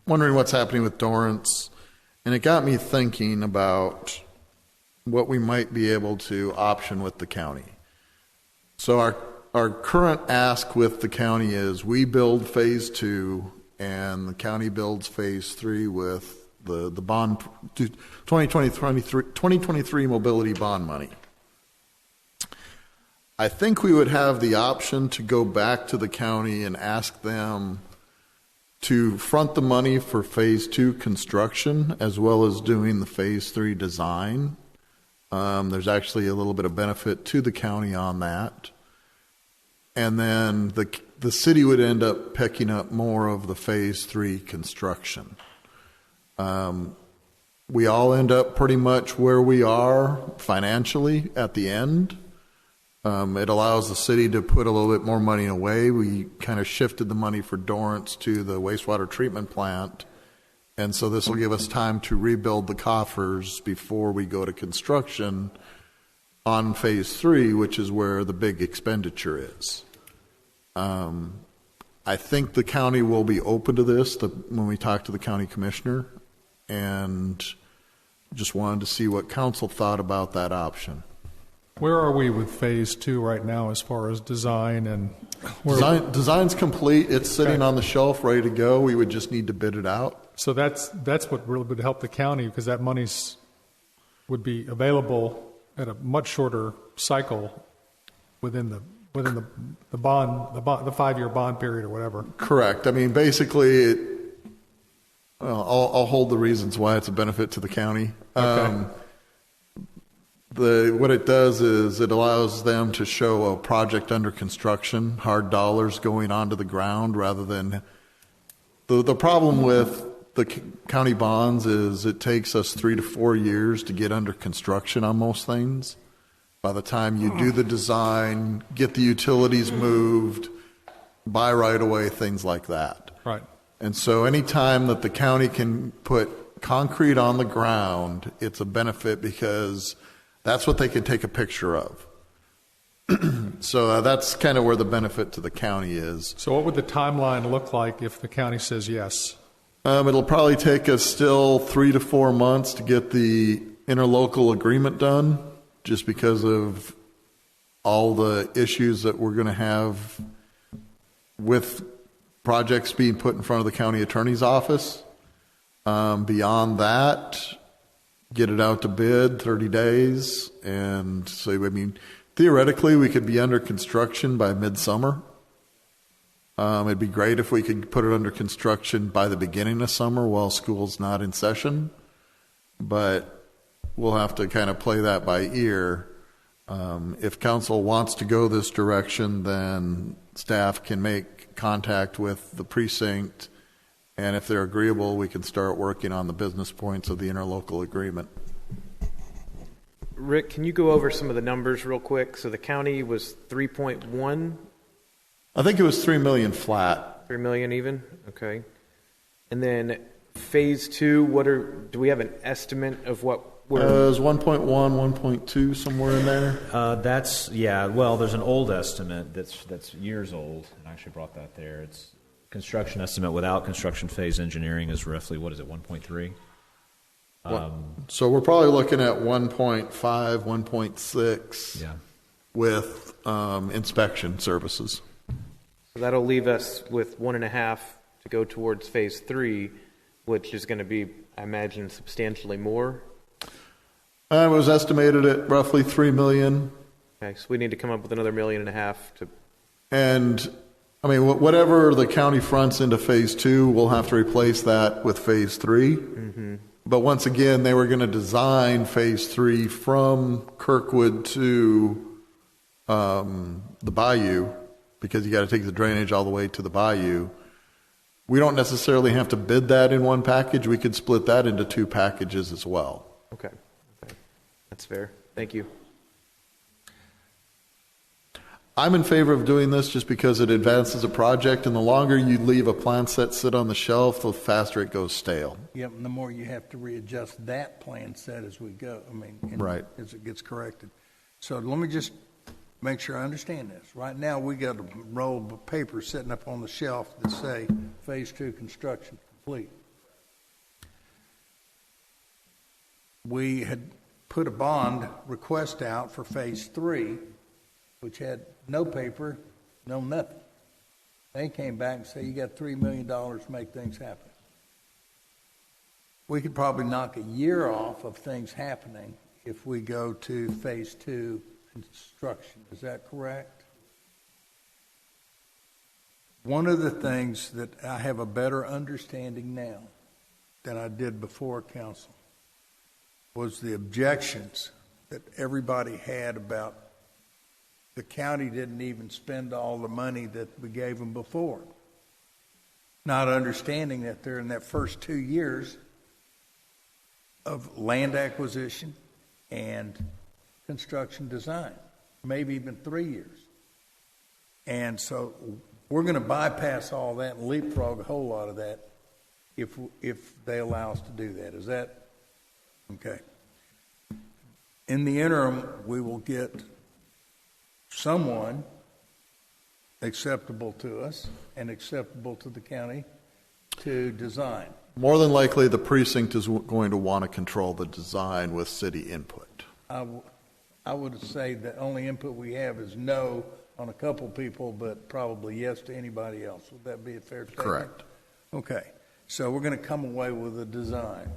wondering what's happening with Dorrance. And it got me thinking about what we might be able to option with the county. So our current ask with the county is we build Phase 2 and the county builds Phase 3 with the bond 2023 mobility bond money. I think we would have the option to go back to the county and ask them to front the money for Phase 2 construction as well as doing the Phase 3 design. There's actually a little bit of benefit to the county on that. And then the city would end up picking up more of the Phase 3 construction. We all end up pretty much where we are financially at the end. It allows the city to put a little bit more money away. We kind of shifted the money for Dorrance to the wastewater treatment plant. And so this will give us time to rebuild the coffers before we go to construction on Phase 3, which is where the big expenditure is. I think the county will be open to this when we talk to the county commissioner, and just wanted to see what council thought about that option. Where are we with Phase 2 right now as far as design and Design's complete. It's sitting on the shelf ready to go. We would just need to bid it out. So that's what really would help the county, because that money's would be available at a much shorter cycle within the bond, the 5-year bond period or whatever. Correct. I mean, basically, I'll hold the reasons why it's a benefit to the county. Okay. What it does is it allows them to show a project under construction, hard dollars going onto the ground, rather than the problem with the county bonds is it takes us 3 to 4 years to get under construction on most things. By the time you do the design, get the utilities moved, buy right away, things like that. Right. And so any time that the county can put concrete on the ground, it's a benefit because that's what they can take a picture of. So that's kind of where the benefit to the county is. So what would the timeline look like if the county says yes? It'll probably take us still 3 to 4 months to get the interlocal agreement done, just because of all the issues that we're going to have with projects being put in front of the county attorney's office. Beyond that, get it out to bid 30 days. And so, I mean, theoretically, we could be under construction by midsummer. It'd be great if we could put it under construction by the beginning of summer while school's not in session. But we'll have to kind of play that by ear. If council wants to go this direction, then staff can make contact with the precinct, and if they're agreeable, we can start working on the business points of the interlocal agreement. Rick, can you go over some of the numbers real quick? So the county was 3.1? I think it was $3 million flat. 3 million even? Okay. And then Phase 2, do we have an estimate of what Is 1.1, 1.2 somewhere in there? Well, there's an old estimate that's years old, and I actually brought that there. It's construction estimate without construction phase engineering is roughly, 1.3? So we're probably looking at 1.5, 1.6 with inspection services. So that'll leave us with 1.5 to go towards phase 3, which is going to be, I imagine, substantially more. It was estimated at roughly $3 million. Okay, so we need to come up with another $1.5 million to. And I mean, whatever the county fronts into phase 2, we'll have to replace that with phase 3. Mm-hmm. But once again, they were going to design phase 3 from Kirkwood to the bayou, because you got to take the drainage all the way to the bayou. We don't necessarily have to bid that in one package. We could split that into 2 packages as well. Okay. That's fair. Thank you. I'm in favor of doing this just because it advances a project, and the longer you leave a plan set sit on the shelf, the faster it goes stale. Yep, and the more you have to readjust that plan set as we go. I mean, right, as it gets corrected. So let me just make sure I understand this. Right now, we got a roll of paper sitting up on the shelf that say Phase 2 construction complete. We had put a bond request out for Phase 3, which had no paper, no nothing. They came back and said, you got $3 million to make things happen. We could probably knock a year off of things happening if we go to Phase 2 construction. Is that correct? One of the things that I have a better understanding now than I did before council was the objections that everybody had about the county didn't even spend all the money that we gave them before. Not understanding that they're in that first 2 years of land acquisition and construction design, maybe even 3 years. And so we're going to bypass all that and leapfrog a whole lot of that if they allow us to do that. Is that okay? In the interim, we will get someone acceptable to us and acceptable to the county to design. More than likely, the precinct is going to want to control the design with city input. I would say the only input we have is no on a couple people, but probably yes to anybody else. Would that be a fair statement? Correct. Okay. So we're going to come away with a design.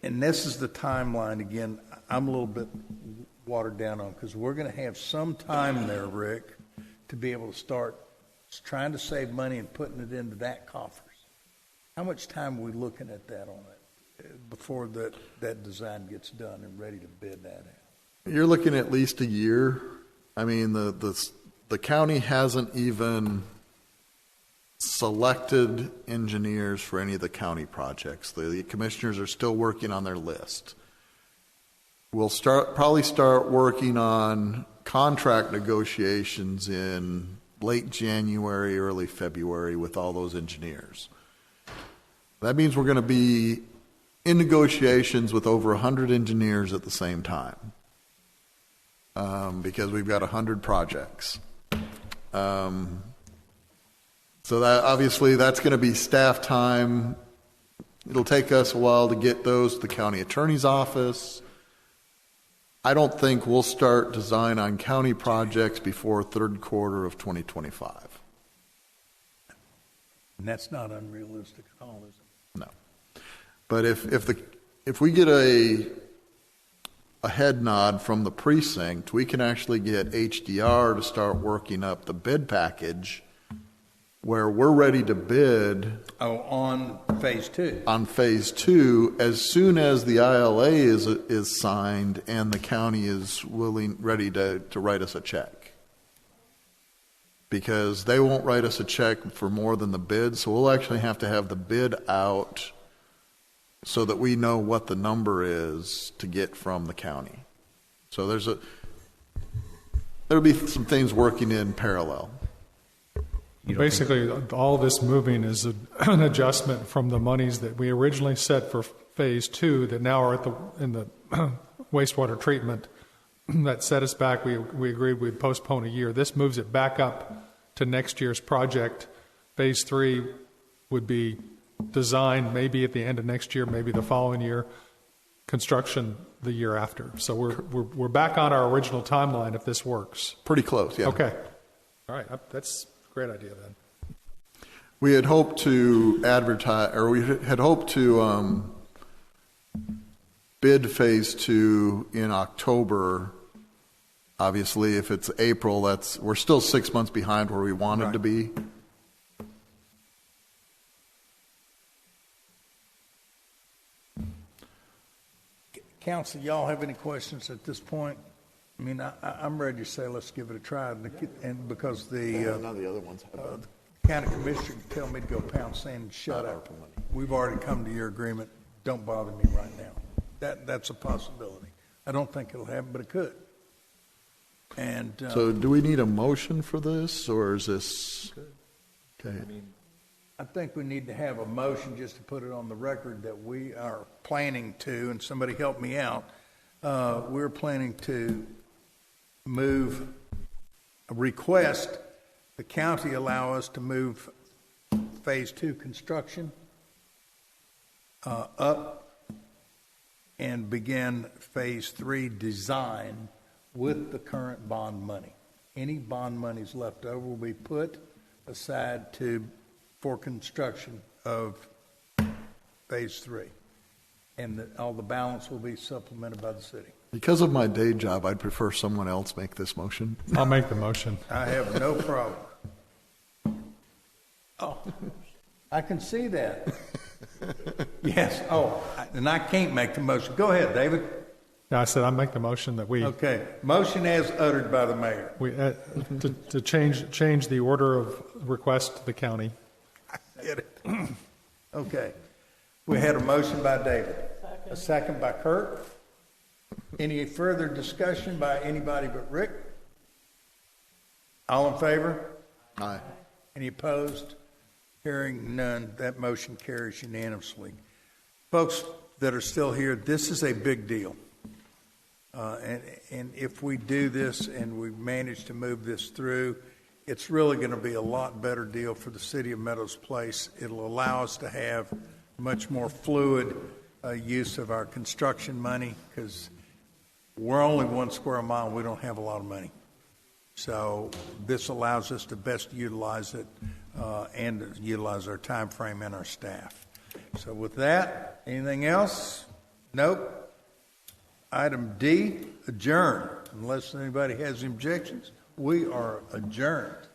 And this is the timeline again. I'm a little bit watered down on because we're going to have some time there, Rick, to be able to start trying to save money and putting it into that coffers. How much time are we looking at that on it before that design gets done and ready to bid that out? You're looking at least a year. I mean, the county hasn't even selected engineers for any of the county projects. The commissioners are still working on their list. We'll probably start working on contract negotiations in late January, early February with all those engineers. That means we're going to be in negotiations with over 100 engineers at the same time because we've got 100 projects. So that obviously that's going to be staff time. It'll take us a while to get those to the county attorney's office. I don't think we'll start design on county projects before third quarter of 2025. And that's not unrealistic at all, is it? No. But if we get a head nod from the precinct, we can actually get HDR to start working up the bid package where we're ready to bid. On Phase 2. On Phase 2, as soon as the ILA is signed and the county is ready to write us a check. Because they won't write us a check for more than the bid, so we'll actually have to have the bid out so that we know what the number is to get from the county. So there'll be some things working in parallel. Basically, all this moving is an adjustment from the monies that we originally set for phase 2 that now are in the wastewater treatment that set us back. We agreed we'd postpone a year. This moves it back up to next year's project. Phase 3 would be designed maybe at the end of next year, maybe the following year, construction the year after. So we're back on our original timeline if this works. Pretty close, yeah. Okay. All right. That's a great idea then. We had hoped to advertise, or we had hoped to bid phase 2 in October. Obviously, if it's April, we're still 6 months behind where we wanted to be. Council, y'all have any questions at this point? I mean, I'm ready to say let's give it a try, and because None of the other ones have county commissioner can tell me to go pound sand and shut up. We've already come to your agreement. Don't bother me right now. That's a possibility. I don't think it'll happen, but it could. And so, do we need a motion for this, or is this okay? I think we need to have a motion just to put it on the record that we are planning to, and somebody help me out. We're planning to request the county allow us to move phase 2 construction up and begin phase 3 design with the current bond money. Any bond monies left over will be put aside for construction of phase 3. And all the balance will be supplemented by the city. Because of my day job, I'd prefer someone else make this motion. I'll make the motion. I have no problem. Oh, I can see that. Yes. Oh, and I can't make the motion. Go ahead, David. Yeah, I said I make the motion that we. Okay. Motion as uttered by the mayor. We to change the order of request to the county. I get it. Okay. We had a motion by David, a second by Kurt. Any further discussion by anybody but Rick? All in favor? Aye. Any opposed? Hearing none, that motion carries unanimously. Folks that are still here, this is a big deal. And if we do this and we manage to move this through, it's really going to be a lot better deal for the city of Meadows Place. It'll allow us to have much more fluid use of our construction money, because we're only 1 square mile and we don't have a lot of money. So this allows us to best utilize it and utilize our time frame and our staff. So with that, anything else? Nope. Item D, adjourn. Unless anybody has objections, we are adjourned.